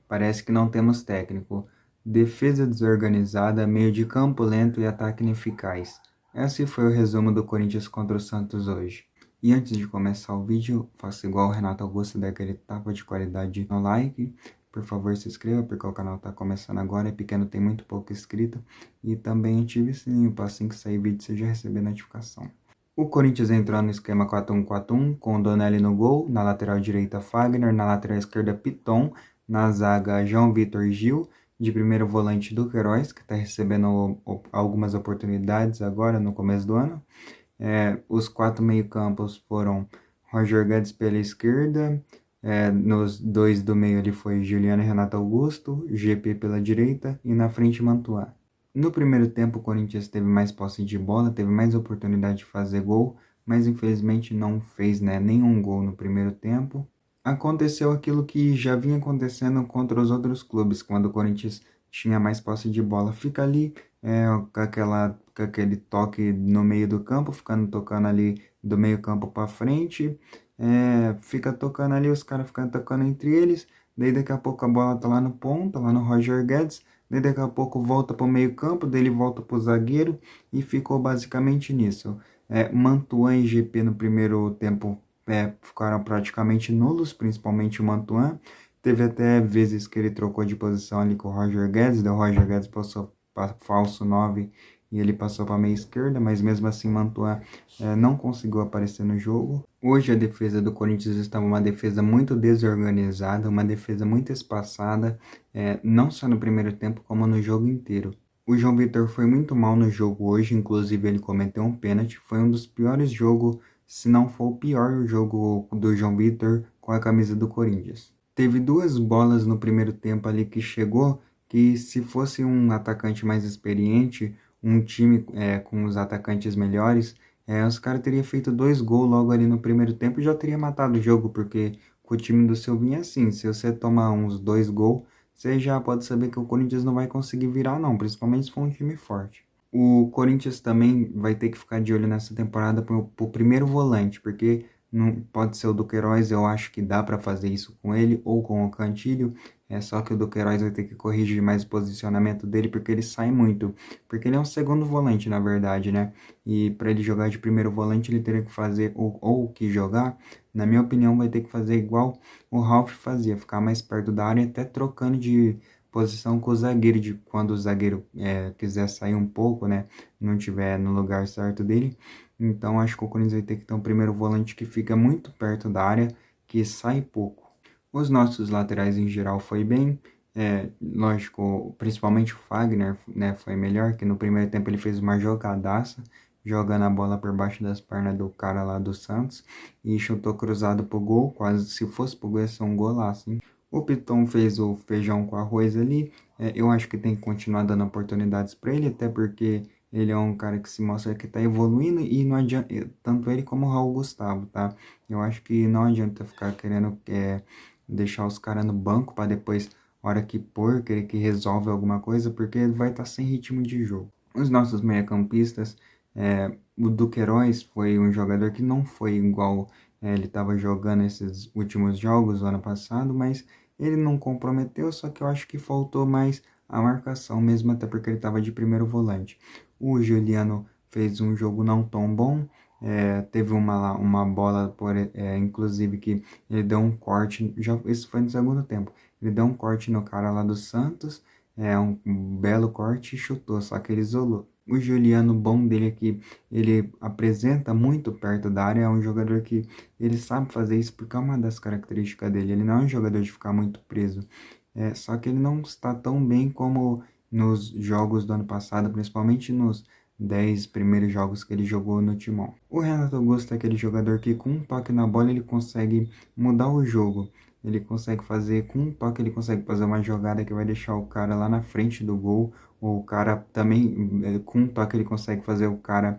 Parece que não temos técnico. Defesa desorganizada, meio de campo lento e ataque ineficaz. Esse foi o resumo do Corinthians contra o Santos hoje. E antes de começar o vídeo, faça igual o Renato Augusto, dá aquele tapa de qualidade no like. Por favor, se inscreva, porque o canal está começando agora, é pequeno, tem muito pouco inscrito. E também ative o sininho para assim que sair vídeo você já receber notificação. O Corinthians entrou no esquema 4-1-4-1, com o Donelli no gol, na lateral direita Fagner, na lateral esquerda Piton, na zaga João Vitor Gil, de primeiro volante Duqueiroz, que está recebendo algumas oportunidades agora no começo do ano. Os quatro meio-campos foram Roger Guedes pela esquerda, nos dois do meio ali foi Juliano e Renato Augusto, GP pela direita e na frente Mantuan. No primeiro tempo, o Corinthians teve mais posse de bola, teve mais oportunidade de fazer gol, mas infelizmente não fez nenhum gol no primeiro tempo. Aconteceu aquilo que já vinha acontecendo contra os outros clubes, quando o Corinthians tinha mais posse de bola. Fica ali com aquele toque no meio do campo, ficando tocando ali do meio campo para frente. Fica tocando ali, os caras ficam tocando entre eles. Daí daqui a pouco a bola tá lá no ponta, lá no Roger Guedes. Daí daqui a pouco volta para o meio campo, daí ele volta para o zagueiro e ficou basicamente nisso. Mantuan e GP no primeiro tempo ficaram praticamente nulos, principalmente o Mantuan. Teve até vezes que ele trocou de posição ali com o Roger Guedes, daí o Roger Guedes passou para falso 9 e ele passou para a meia esquerda, mas mesmo assim Mantuan não conseguiu aparecer no jogo. Hoje a defesa do Corinthians estava uma defesa muito desorganizada, uma defesa muito espaçada, não só no primeiro tempo, como no jogo inteiro. O João Vitor foi muito mal no jogo hoje, inclusive ele cometeu um pênalti, foi um dos piores jogos, se não for o pior jogo do João Vitor com a camisa do Corinthians. Teve duas bolas no primeiro tempo ali que chegou, que se fosse um atacante mais experiente, um time com os atacantes melhores, os caras teriam feito 2 gols logo ali no primeiro tempo e já teria matado o jogo, porque com o time do Silvinho é assim, se você tomar uns 2 gols, você já pode saber que o Corinthians não vai conseguir virar não, principalmente se for um time forte. O Corinthians também vai ter que ficar de olho nessa temporada pro primeiro volante, porque não pode ser o Duqueiroz, eu acho que dá para fazer isso com ele ou com o Cantilho. Só que o Duqueiroz vai ter que corrigir mais o posicionamento dele, porque ele sai muito. Porque ele é um segundo volante, na verdade, né? E para ele jogar de primeiro volante, ele teria que fazer, ou que jogar, na minha opinião, vai ter que fazer igual o Ralf fazia, ficar mais perto da área, até trocando de posição com o zagueiro, de quando o zagueiro quiser sair um pouco, né? Não tiver no lugar certo dele. Então acho que o Corinthians vai ter que ter um primeiro volante que fica muito perto da área, que sai pouco. Os nossos laterais em geral foi bem, lógico, principalmente o Fagner, né, foi melhor, que no primeiro tempo ele fez uma jogadaça, jogando a bola por baixo das pernas do cara lá do Santos, e chutou cruzado pro gol, quase, se fosse pro gol ia ser um golaço, hein? O Piton fez o feijão com arroz ali, eu acho que tem que continuar dando oportunidades para ele, até porque ele é um cara que se mostra que está evoluindo e não adianta, tanto ele como o Raul Gustavo, tá? Eu acho que não adianta ficar querendo deixar os caras no banco para depois, hora que pôr, querer que resolve alguma coisa, porque ele vai estar sem ritmo de jogo. Os nossos meia-campistas, o Duqueiroz foi um jogador que não foi igual ele estava jogando esses últimos jogos do ano passado, mas ele não comprometeu, só que eu acho que faltou mais a marcação mesmo, até porque ele estava de primeiro volante. O Juliano fez um jogo não tão bom, teve uma bola, inclusive, que ele deu um corte, isso foi no segundo tempo, ele deu um corte no cara lá do Santos, um belo corte e chutou, só que ele isolou. O Juliano, bom dele é que ele apresenta muito perto da área, é um jogador que ele sabe fazer isso porque é uma das características dele, ele não é um jogador de ficar muito preso, só que ele não está tão bem como nos jogos do ano passado, principalmente nos 10 primeiros jogos que ele jogou no Timão. O Renato Augusto é aquele jogador que com um toque na bola ele consegue mudar o jogo. Ele consegue fazer, com um toque ele consegue fazer uma jogada que vai deixar o cara lá na frente do gol. Ou o cara também, com um toque ele consegue fazer o cara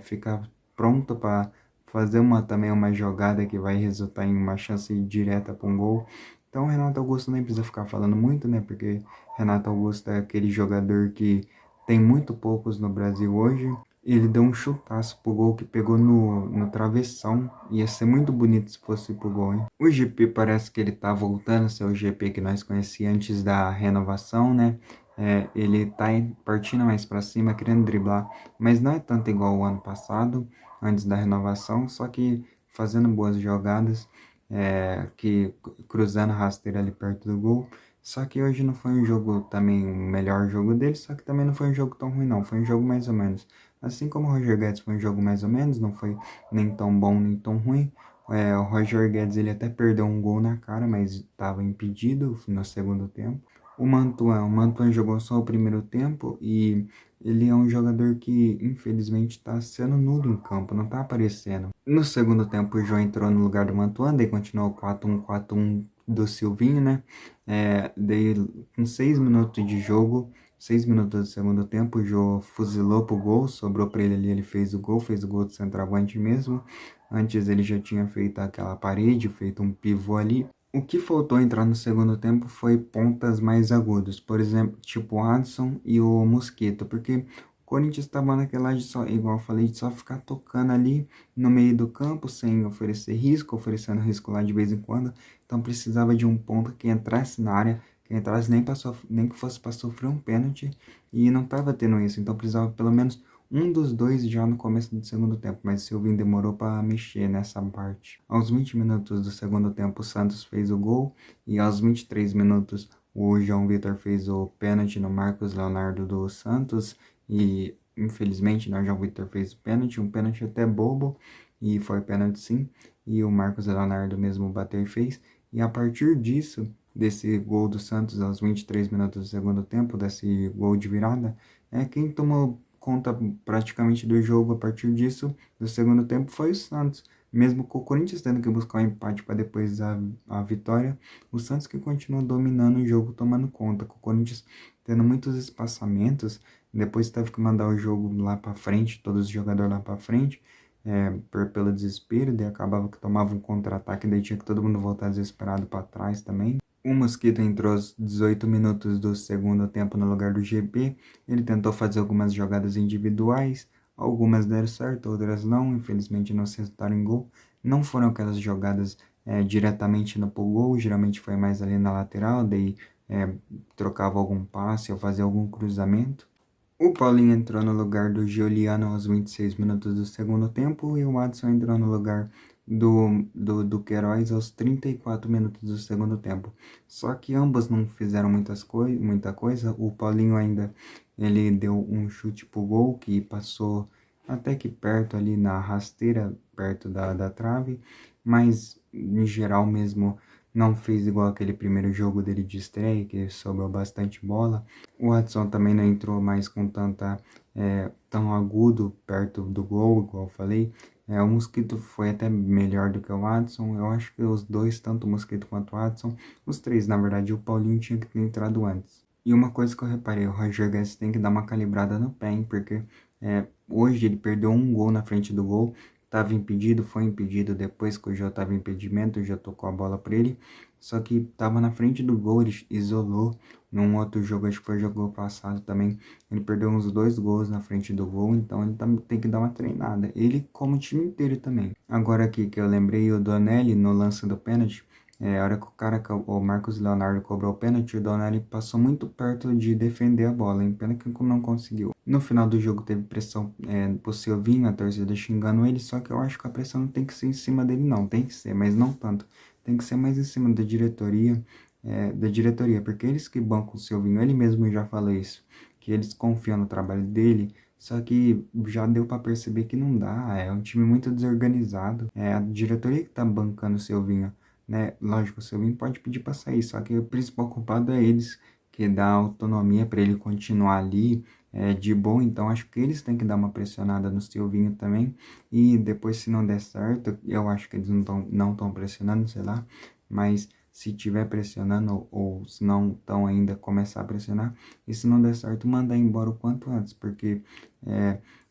ficar pronto para fazer também uma jogada que vai resultar em uma chance direta para um gol. Então o Renato Augusto nem precisa ficar falando muito, né? Porque Renato Augusto é aquele jogador que tem muito poucos no Brasil hoje. ele deu um chutaço pro gol que pegou no travessão. Ia ser muito bonito se fosse pro gol, hein? O GP parece que ele tá voltando a ser o GP que nós conhecíamos antes da renovação, né? Ele tá partindo mais para cima, querendo driblar, mas não é tanto igual o ano passado, antes da renovação, só que fazendo boas jogadas, que cruzando a rasteira ali perto do gol. Só que hoje não foi um jogo também o melhor jogo dele, só que também não foi um jogo tão ruim não, foi um jogo mais ou menos. Assim como o Roger Guedes foi um jogo mais ou menos, não foi nem tão bom nem tão ruim. O Roger Guedes ele até perdeu um gol na cara, mas estava impedido no segundo tempo. O Mantuan jogou só o primeiro tempo e ele é um jogador que infelizmente está sendo nulo em campo, não está aparecendo. No segundo tempo o João entrou no lugar do Mantuan, daí continuou 4-1 do Silvinho, né? Daí com 6 minutos de jogo, 6 minutos do segundo tempo, o Jô fuzilou pro gol, sobrou para ele ali, ele fez o gol do centroavante mesmo. Antes ele já tinha feito aquela parede, feito um pivô ali. O que faltou entrar no segundo tempo foi pontas mais agudos, por exemplo, tipo o Adson e o Mosquito, porque o Corinthians estava naquela de só, igual eu falei, de só ficar tocando ali no meio do campo, sem oferecer risco, oferecendo risco lá de vez em quando. Então precisava de um ponta que entrasse na área, que entrasse nem que fosse para sofrer um pênalti, e não estava tendo isso. Então precisava pelo menos um dos dois já no começo do segundo tempo, mas o Silvinho demorou para mexer nessa parte. Aos 20 minutos do segundo tempo, o Santos fez o gol, e aos 23 minutos o João Vitor fez o pênalti no Marcos Leonardo do Santos, e infelizmente o João Vitor fez o pênalti, um pênalti até bobo, e foi pênalti sim, e o Marcos Leonardo mesmo bateu e fez, e a partir disso, desse gol do Santos aos 23 minutos do segundo tempo, desse gol de virada, quem tomou conta praticamente do jogo a partir disso, do segundo tempo, foi o Santos. Mesmo com o Corinthians tendo que buscar o empate para depois a vitória, o Santos que continuou dominando o jogo, tomando conta, com o Corinthians tendo muitos espaçamentos, depois teve que mandar o jogo lá para frente, todos os jogadores lá para frente, pelo desespero, daí acabava que tomava um contra-ataque, daí tinha que todo mundo voltar desesperado para trás também. O Mosquito entrou aos 18 minutos do segundo tempo no lugar do GP. Ele tentou fazer algumas jogadas individuais, algumas deram certo, outras não. Infelizmente não se resultaram em gol. Não foram aquelas jogadas diretamente no gol, geralmente foi mais ali na lateral, daí trocava algum passe ou fazia algum cruzamento. O Paulinho entrou no lugar do Giuliano aos 26 minutos do segundo tempo e o Adson entrou no lugar do Queiroz aos 34 minutos do segundo tempo. Só que ambos não fizeram muita coisa. O Paulinho ainda ele deu um chute pro gol que passou até que perto ali na rasteira, perto da trave, mas em geral mesmo não fez igual aquele primeiro jogo dele de estreia, que sobrou bastante bola. O Watson também não entrou mais com tão agudo perto do gol, igual eu falei. O Mosquito foi até melhor do que o Watson. Eu acho que os dois, tanto o Mosquito quanto o Watson, os três, na verdade, o Paulinho tinha que ter entrado antes. E uma coisa que eu reparei, o Roger Guedes tem que dar uma calibrada no pé, hein, porque hoje ele perdeu um gol na frente do gol, estava impedido, foi impedido depois que o Jô estava em impedimento, o Jô tocou a bola para ele, só que estava na frente do gol, ele isolou. Num outro jogo, acho que foi o jogo passado também, ele perdeu uns 2 gols na frente do gol, então ele tem que dar uma treinada. Ele, como o time inteiro também. Agora aqui que eu lembrei, o Donelli no lance do pênalti, a hora que o Marcos Leonardo cobrou o pênalti, o Donelli passou muito perto de defender a bola, em pena que não conseguiu. No final do jogo teve pressão pro Silvinho, a torcida xingando ele, só que eu acho que a pressão não tem que ser em cima dele não, tem que ser, mas não tanto. Tem que ser mais em cima da diretoria, porque eles que bancam o Silvinho, ele mesmo já falou isso, que eles confiam no trabalho dele, só que já deu para perceber que não dá, é um time muito desorganizado, é a diretoria que tá bancando o Silvinho, né? Lógico, o Silvinho pode pedir para sair, só que o principal culpado é eles, que dá autonomia para ele continuar ali, de boa, então acho que eles têm que dar uma pressionada no Silvinho também, e depois se não der certo, eu acho que eles não estão pressionando, sei lá, mas se tiver pressionando ou se não estão ainda, começar a pressionar, e se não der certo, mandar embora o quanto antes, porque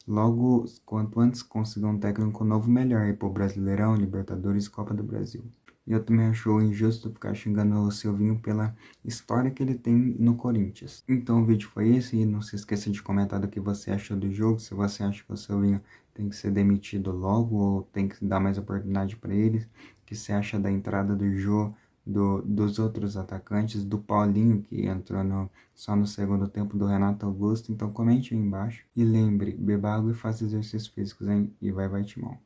logo, quanto antes conseguir um técnico novo, melhor aí pro Brasileirão, Libertadores e Copa do Brasil. E eu também acho injusto ficar xingando o Silvinho pela história que ele tem no Corinthians. Então o vídeo foi esse, e não se esqueça de comentar do que você achou do jogo, se você acha que o Silvinho tem que ser demitido logo ou tem que dar mais oportunidade para ele, o que você acha da entrada do Jô, dos outros atacantes, do Paulinho, que entrou só no segundo tempo, do Renato Augusto. Então comente aí embaixo. E lembre, beba água e faça exercícios físicos, hein? E vai, Timão.